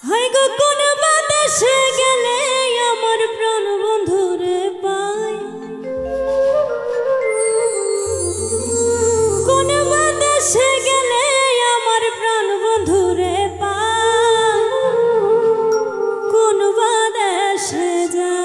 হায় গো কোন বাতাসে গেলে আমার প্রাণ বন্ধুরে পাই, কোন বাতাসে গেলে আমার প্রাণ বন্ধুরে পাই, কোন বাতাসে যায়।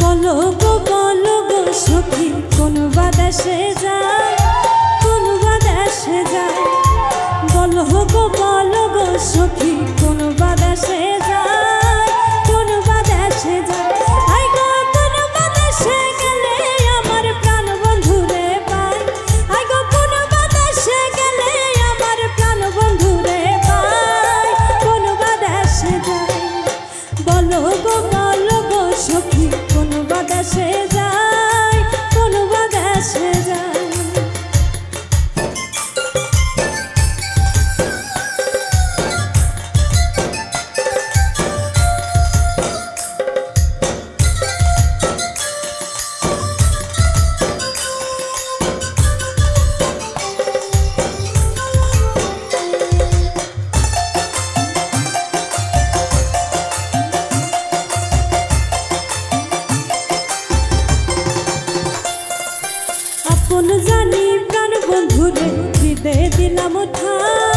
বলো গো সখী কোন বাতাসে যায়, কোন বাতাসে যায়। বলো গো সখী কোন বাতাসে যায়, কোন বাতাসে যায়। আই গো কোন বাতাসে গেলে আমার প্রাণ বন্ধুরে পাই, আই গো কোন বাতাসে গেলে আমার প্রাণ বন্ধুরে পাই, কোন বাতাসে যায়। বলো গো সখী কোন বাতাসে যায়, কোন বাতাসে যায়। আপন জানি প্রাণ বন্ধুরে হৃদয়ে দিলাম ঠাই,